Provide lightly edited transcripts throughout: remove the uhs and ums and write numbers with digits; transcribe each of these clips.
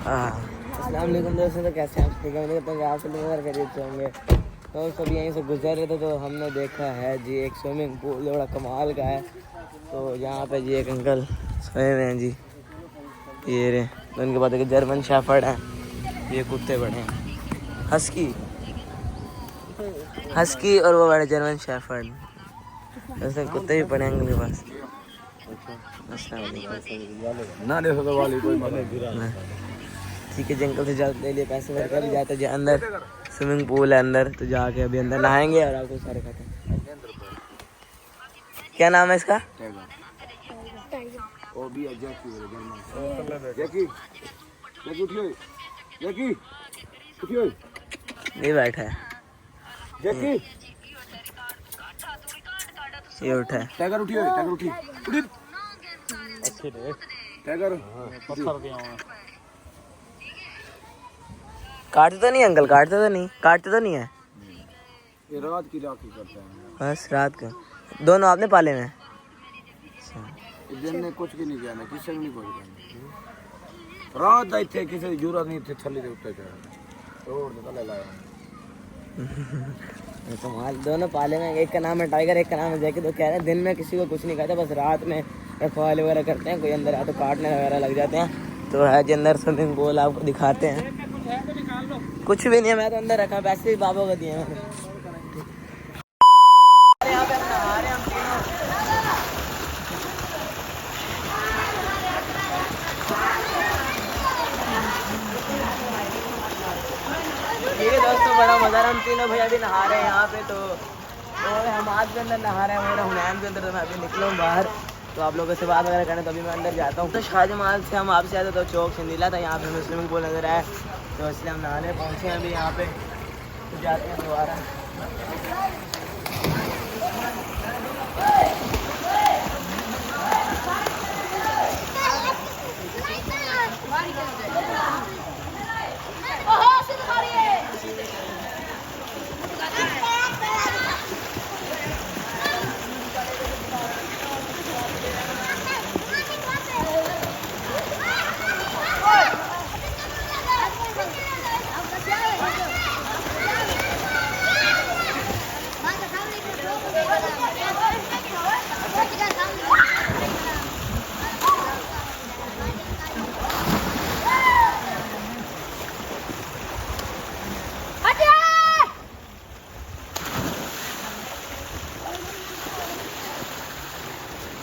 अस्सलाम वालेकुम दोस्तों, तो कैसे हैं आप? ठीक है, मैंने कहता हूँ आप लोग खरीदते होंगे। तो सब यहीं से गुजर रहे थे तो हमने देखा है जी एक स्विमिंग पूल बड़ा कमाल का है। तो यहाँ पे जी एक अंकल सोए हुए हैं जी, ये रे। तो उनके बाद एक जर्मन शेफर्ड है, ये कुत्ते बड़े हैं, हस्की और वो बड़े जर्मन शेफर्ड। ऐसे कुत्ते भी पड़े हैं उनके पास। ठीक है, जंगल से जा ले लिए पैसे भर कर जाते जी अंदर। स्विमिंग पूल है अंदर, तो जाके अभी अंदर नहाएंगे और आपको सारे खाते हैं। क्या नाम है इसका? ये बैठा है, ये उठा है। टाइगर उठिए, टाइगर उठिए, उठिए। टाइगर काटते तो नहीं अंकल? काटते तो नहीं है। ये रात की राखी करते हैं। बस रात को दोनों आपने पाले में? दिन ने कुछ भी नहीं किया ना, किसी ने नहीं कुछ किया। रात आई थे, किसी की जरूरत नहीं थी, थल्ले के उत्ते चढ़े रोड पे तले लाया। कमाल, दोनों पाले में। एक का नाम है टाइगर, एक का नाम है जैकी। तो कह रहे हैं दिन में किसी को कुछ नहीं कहते, बस रात में रखवाले वगैरह करते हैं। कोई अंदर आए तो काटने वगैरह लग जाते हैं। तो है जी अंदर स्विमिंग पूल, आपको दिखाते हैं। कुछ भी नहीं है, मैं तो अंदर रखा, पैसे भी बाबा को दिए मैंने। यहाँ पे हम नहा रहे हैं हम तीनों। ठीक है दोस्तों, बड़ा मजा रहा। हम तीनों भैया भी नहा रहे हैं यहाँ पे। तो हम आज के अंदर नहा रहे हैं, मेरा हुनैन के अंदर। तो मैं अभी निकला हूँ बाहर, तो आप लोगों से बात वगैरह करें, तो अभी मैं अंदर जाता हूँ। तो शाहजमाल से हम आपसे आते तो चौक से नीला था, यहाँ पे हमें स्विमिंग पूल नजर आया, तो इसलिए हम नहाने पहुँचे हैं अभी यहाँ पे। तो जाते हैं दोबारा।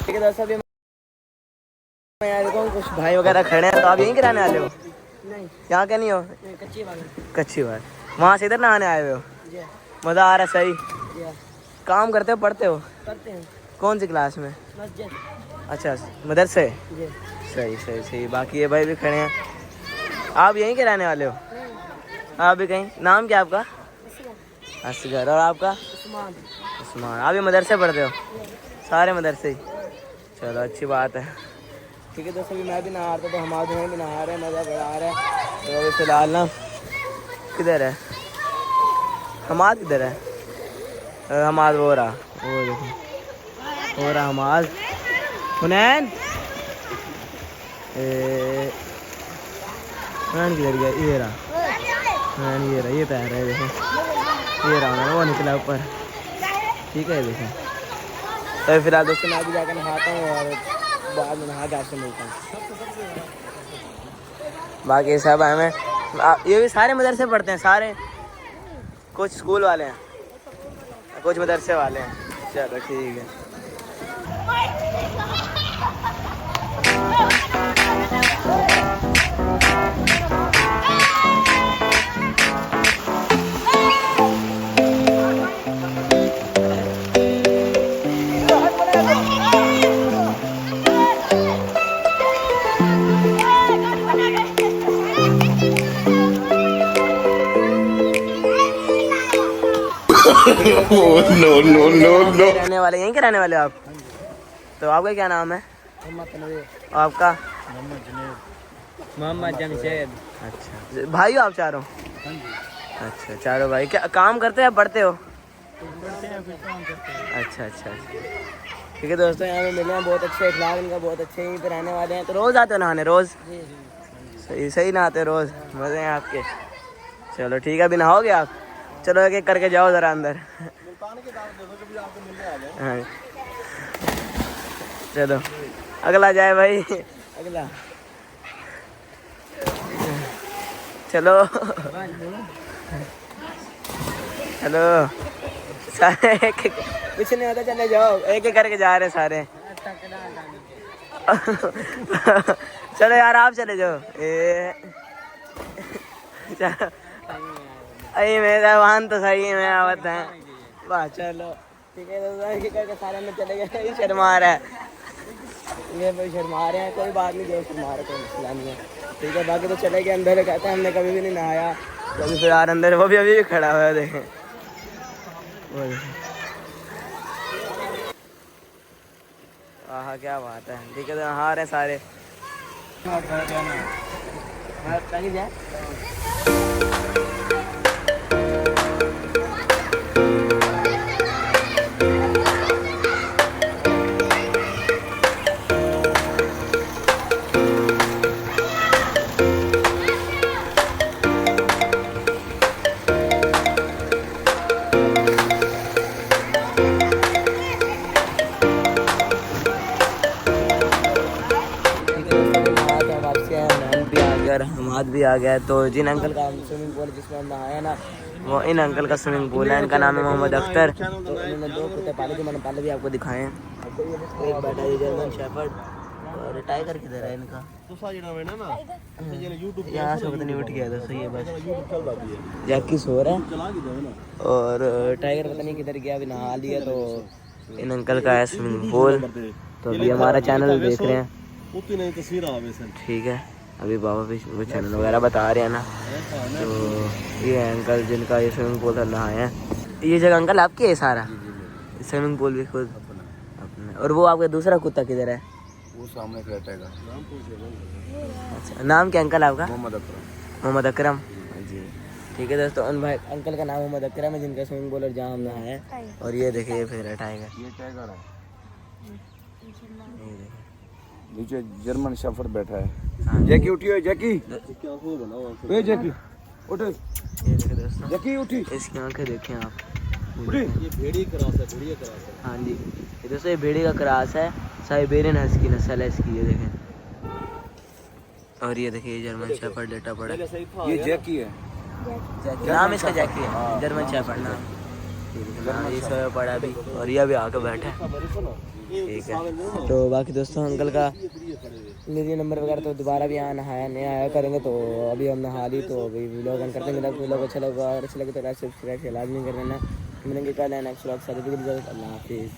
ठीक है दोस्तों, अभी मैं यहाँ देखो कुछ भाई वगैरह खड़े हैं। तो आप यहीं कराने वाले हो? नहीं, यहाँ क्या नहीं हो? कच्ची बात। वहाँ से इधर नहाने आए हुए हो? मज़ा आ रहा है? सही। काम करते हो, पढ़ते हो? पढ़ते हैं। कौन सी क्लास में? अच्छा, मदरसे। सही। बाकी ये भाई भी खड़े हैं। आप यहीं के रहने वाले हो? आप भी कहीं? नाम क्या आपका? असगर। और आपका? उस्मान। आप भी मदरसे पढ़ते हो? सारे मदरसे ही? चलो अच्छी बात है। ठीक है दोस्तों, अभी मैं भी नहा रहा था, तो हमारे भी नहा रहे हैं, मज़ा बड़ा आ रहा है। तो अभी फिलहाल ना किधर है हमाद? किधर है हमाद? वो रहा, वो देखो, हो रहा हमाद। हुनैन किधर गया? ये रहा हुनैन, ये पैर है देखो, ये रहा हुनैन, वो निकला ऊपर। ठीक है देखो। तो फिलहाल दोस्तों मैं भी जाकर नहाता हूँ और बाद में नहा के आपसे मिलता हूँ। बाकी सब हमें ये भी सारे मदरसे पढ़ते हैं, सारे। कुछ स्कूल वाले हैं, कुछ मदरसे वाले हैं। चलो ठीक है। No. रहने वाले यहीं के रहने वाले आप? तो आपका क्या नाम है? आपका? मोहम्मद जमशेद। अच्छा भाई हो आप चारों? अच्छा चारों भाई। क्या काम करते हैं, पढ़ते हो? अच्छा। ठीक है दोस्तों, यहाँ पे मिले हैं, बहुत अच्छे अखलाक इनका, बहुत अच्छे यहीं पे रहने वाले हैं। तो रोज़ आते हो नहाने? रोज़? सही सही नहाते रोज, मजे हैं आपके। चलो ठीक है, अभी नहाओगे आप? चलो एक एक करके जाओ जरा अंदर। हाँ चलो अगला जाए भाई, अगला चलो। हेलो सारे कुछ नहीं होता, चले जाओ, एक एक करके जा रहे सारे। चलो यार आप चले जाओ। अरे मेरा वाहन तो सही में आवत है। वाह चलो ठीक है, तो एक एक करके सारे में चले गए। ये शर्मा रहा है, ये भाई शर्मा रहे हैं, कोई बात नहीं, जो शर्मा रहे कोई मसला नहीं है, ठीक है। बाकी तो चले गए अंदर, कहते हैं हमने कभी भी नहीं नहाया, तो अभी फिर यार अंदर वो भी अभी भी खड़ा हुआ है, देखें आहा क्या बात है, ठीक है। तो नहा रहे सारे। हमाद भी आ गया। तो जिन अंकल का स्विमिंग पूल जिसमें हम नहाया ना, वो इन अंकल का स्विमिंग पूल है। इनका नाम है मोहम्मद अख्तर। तो इन्होंने 2 कुत्ते पाले थे, मैंने पहले भी आपको दिखाए हैं। एक बैठा है जर्मन शेफर्ड, और टाइगर किधर है इनका? यहाँ से पता नहीं उठ गया दोस्तों, ये बस जैकी सो रहा है, और टाइगर पता नहीं किधर गया, अभी नहा लिया। तो इन अंकल का है स्विमिंग पूल। तो अभी हमारा चैनल देख रहे हैं, ठीक है। अभी बाबा भी वो चैनल वगैरह बता रहे हैं ना। तो ये अंकल जिनका ये स्विमिंग पूल नहाए हैं। ये जगह अंकल आपकी है सारा स्विमिंग पूल भी खुद अपने? और वो आपका दूसरा कुत्ता किधर है? वो सामने बैठेगा। अच्छा, नाम क्या अंकल आपका? मोहम्मद अकरम। मोहम्मद अकरम जी, ठीक है दोस्तों। उन भाई अंकल का नाम मोहम्मद अकरम है, जिनका स्विमिंग पूल और जहाँ हम नहाए हैं। और ये देखिए फिर टाइगर, ये टाइगर है, नीचे जर्मन शेफर्ड बैठा है। जैकी उठियो, जैकी ए जैकी उठ, ये देखिए दोस्तों, जैकी उठी, इसकी आंखें देखें आप। उठी। ये भेड़ी क्रॉस है, भेड़िया क्रॉस है। हाँ जी, ये दोस्तों ये भेड़ी का क्रॉस है, साइबेरियन हस्की नस्ल है इसकी, ये देखें। और ये देखिए जर्मन शेफर्ड लेटा पड़ा है। ये जैकी है, नाम इसका जैकी है, जर्मन शेफर्ड नाम। ये सोया पड़ा अभी, और ये भी आके बैठा है, ठीक है। तो बाकी दोस्तों अंकल का लीजिए नंबर वगैरह, तो दोबारा भी यहाँ नहाया नहीं आया करेंगे। तो अभी हम नहा ली, तो अभी व्लॉग ऑन करते हैं। व्लॉग अच्छा लगा, और अच्छा लगे तो लाइक सब्सक्राइब लाजमी कर देना। मिलेंगे कल नेक्स्ट व्लॉग से। अल्लाह हाफिज़।